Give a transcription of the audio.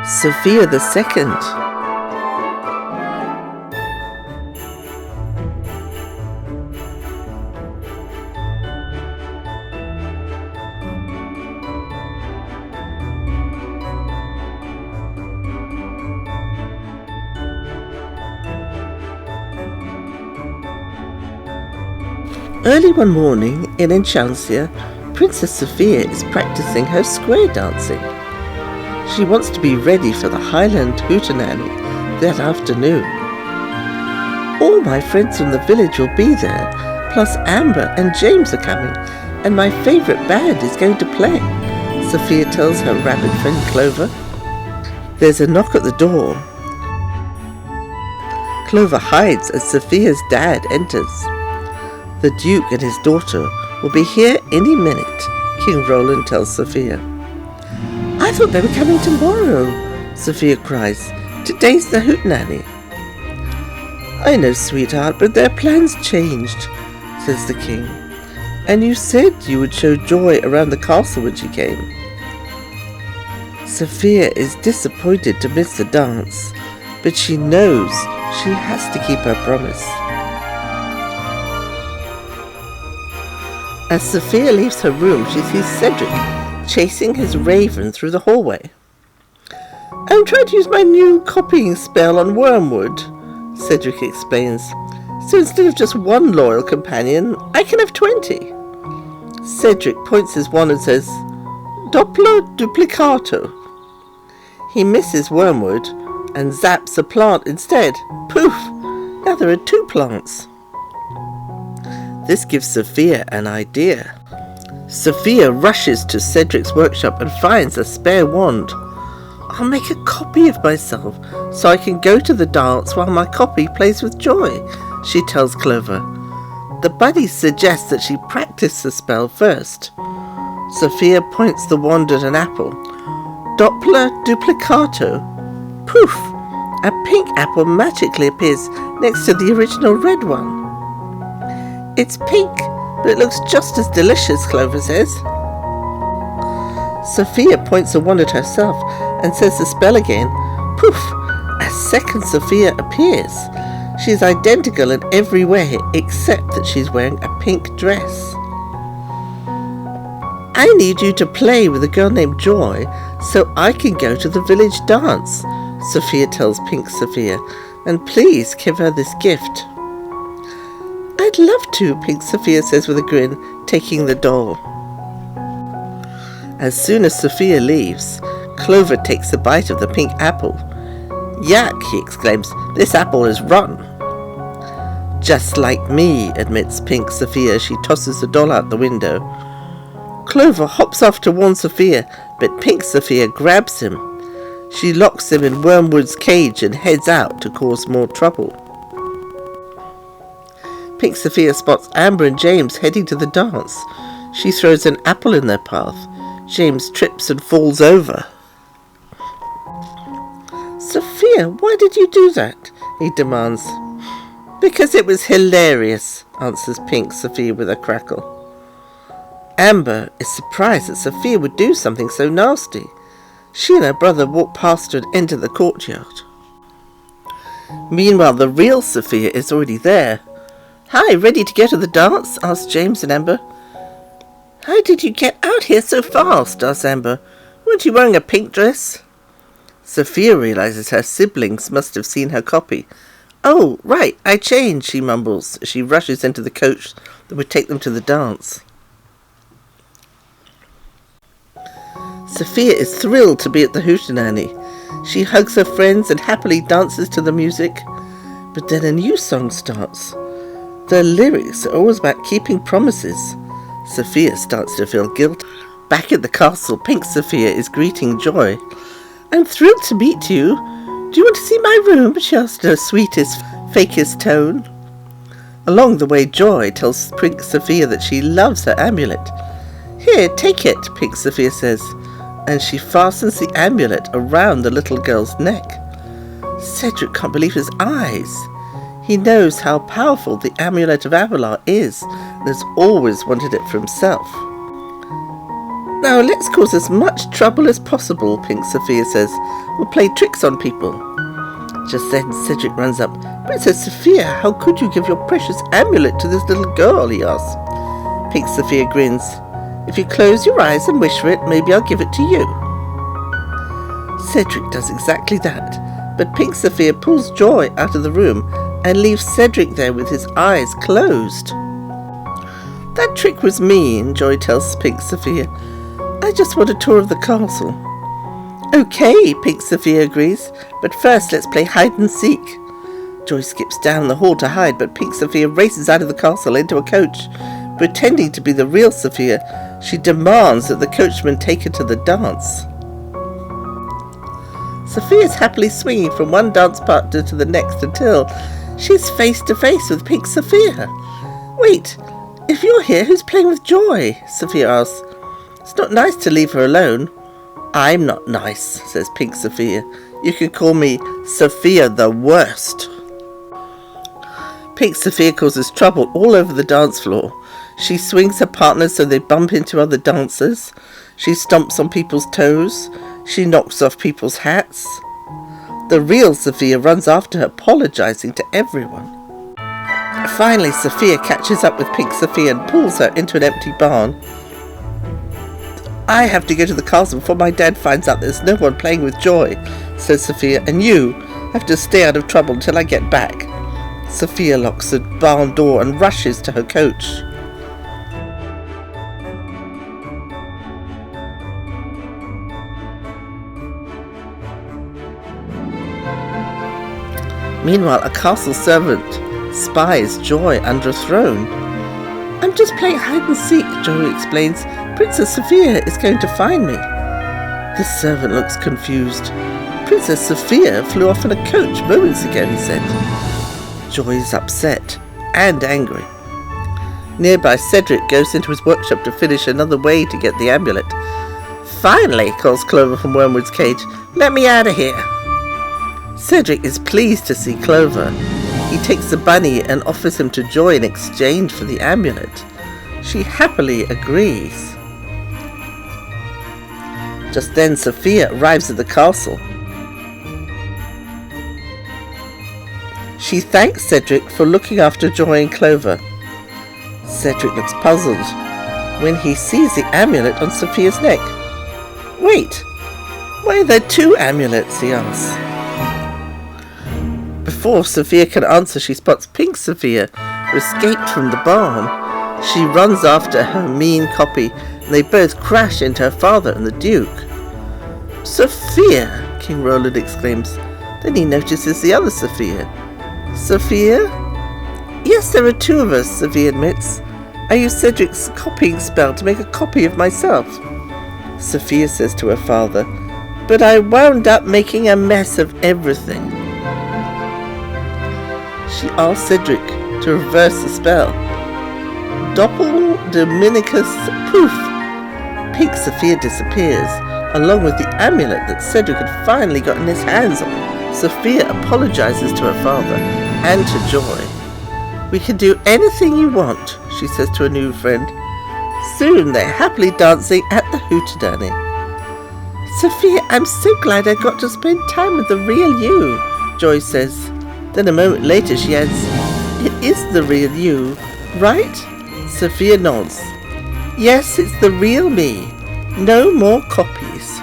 Sofia the Second. Early one morning in Enchantia, Princess Sofia is practicing her square dancing. She wants to be ready for the Highland Hootenanny that afternoon. All my friends from the village will be there, plus Amber and James are coming, and my favourite band is going to play, Sofia tells her rabbit friend Clover. There's a knock at the door. Clover hides as Sofia's dad enters. The Duke and his daughter will be here any minute, King Roland tells Sofia. I thought they were coming tomorrow, Sofia cries. Today's the Hootenanny. I know, sweetheart, but their plans changed, says the king. And you said you would show Joy around the castle when she came. Sofia is disappointed to miss the dance, but she knows she has to keep her promise. As Sofia leaves her room, she sees Cedric chasing his raven through the hallway. I'm trying to use my new copying spell on Wormwood, Cedric explains. So instead of just one loyal companion, I can have 20. Cedric points his wand and says, Doppler duplicato. He misses Wormwood and zaps a plant instead. Poof! Now there are 2 plants. This gives Sofia an idea. Sofia rushes to Cedric's workshop and finds a spare wand. I'll make a copy of myself so I can go to the dance while my copy plays with Joy, she tells Clover. The buddies suggest that she practice the spell first. Sofia points the wand at an apple. Doppler duplicato. Poof! A pink apple magically appears next to the original red one. It's pink, but it looks just as delicious, Clover says. Sofia points the wand at herself and says the spell again. Poof! A second Sofia appears. She's identical in every way except that she's wearing a pink dress. I need you to play with a girl named Joy so I can go to the village dance, Sofia tells Pink Sofia, and please give her this gift. I'd love to, Pink Sofia says with a grin, taking the doll. As soon as Sofia leaves, Clover takes a bite of the pink apple. Yuck, he exclaims, this apple is rotten. Just like me, admits Pink Sofia as she tosses the doll out the window. Clover hops off to warn Sofia, but Pink Sofia grabs him. She locks him in Wormwood's cage and heads out to cause more trouble. Pink Sofia spots Amber and James heading to the dance. She throws an apple in their path. James trips and falls over. Sofia, why did you do that? He demands. Because it was hilarious, answers Pink Sofia with a crackle. Amber is surprised that Sofia would do something so nasty. She and her brother walk past her and enter the courtyard. Meanwhile, the real Sofia is already there. Hi, ready to go to the dance? Asked James and Amber. How did you get out here so fast? Asked Amber. Weren't you wearing a pink dress? Sofia realizes her siblings must have seen her copy. Oh, right, I changed, she mumbles as she rushes into the coach that would take them to the dance. Sofia is thrilled to be at the Hootenanny. She hugs her friends and happily dances to the music. But then a new song starts. The lyrics are always about keeping promises. Sofia starts to feel guilt. Back at the castle, Pink Sofia is greeting Joy. I'm thrilled to meet you. Do you want to see my room? She asked in her sweetest, fakest tone. Along the way, Joy tells Pink Sofia that she loves her amulet. Here, take it, Pink Sofia says, and she fastens the amulet around the little girl's neck. Cedric can't believe his eyes. He knows how powerful the amulet of Avalar is and has always wanted it for himself. Now let's cause as much trouble as possible, Pink Sophia says. We'll play tricks on people. Just then Cedric runs up. Princess Sophia, how could you give your precious amulet to this little girl, he asks. Pink Sophia grins. If you close your eyes and wish for it, maybe I'll give it to you. Cedric does exactly that, but Pink Sophia pulls Joy out of the room and leaves Cedric there with his eyes closed. That trick was mean, Joy tells Pink Sophia. I just want a tour of the castle. Okay, Pink Sophia agrees, but first let's play hide and seek. Joy skips down the hall to hide, but Pink Sophia races out of the castle into a coach. Pretending to be the real Sophia, she demands that the coachman take her to the dance. Sophia's happily swinging from one dance partner to the next until she's face to face with Pink Sophia. Wait, if you're here, who's playing with Joy? Sophia asks. It's not nice to leave her alone. I'm not nice, says Pink Sophia. You can call me Sophia the Worst. Pink Sophia causes trouble all over the dance floor. She swings her partners so they bump into other dancers. She stomps on people's toes. She knocks off people's hats. The real Sophia runs after her, apologizing to everyone. Finally, Sophia catches up with Pink Sophia and pulls her into an empty barn. I have to go to the castle before my dad finds out there's no one playing with Joy, says Sophia, and you have to stay out of trouble until I get back. Sophia locks the barn door and rushes to her coach. Meanwhile, a castle servant spies Joy under a throne. I'm just playing hide and seek, Joy explains. Princess Sophia is going to find me. The servant looks confused. Princess Sophia flew off in a coach moments ago, he said. Joy is upset and angry. Nearby, Cedric goes into his workshop to finish another way to get the amulet. Finally, calls Clover from Wormwood's cage. Let me out of here. Cedric is pleased to see Clover. He takes the bunny and offers him to Joy in exchange for the amulet. She happily agrees. Just then Sophia arrives at the castle. She thanks Cedric for looking after Joy and Clover. Cedric looks puzzled when he sees the amulet on Sophia's neck. Wait, why are there two amulets, he asks. Before Sophia can answer, she spots Pink Sophia, who escaped from the barn. She runs after her mean copy, and they both crash into her father and the Duke. Sophia, King Roland exclaims. Then he notices the other Sophia. Sophia? Yes, there are two of us, Sophia admits. I used Cedric's copying spell to make a copy of myself. Sophia says to her father, but I wound up making a mess of everything. She asks Cedric to reverse the spell. Doppel Dominicus poof! Pink Sophia disappears, along with the amulet that Cedric had finally gotten his hands on. Sophia apologizes to her father and to Joy. We can do anything you want, she says to a new friend. Soon they're happily dancing at the Hootenanny. Sophia, I'm so glad I got to spend time with the real you, Joy says. Then a moment later she adds, it is the real you, right? Sophia nods. Yes, it's the real me. No more copies.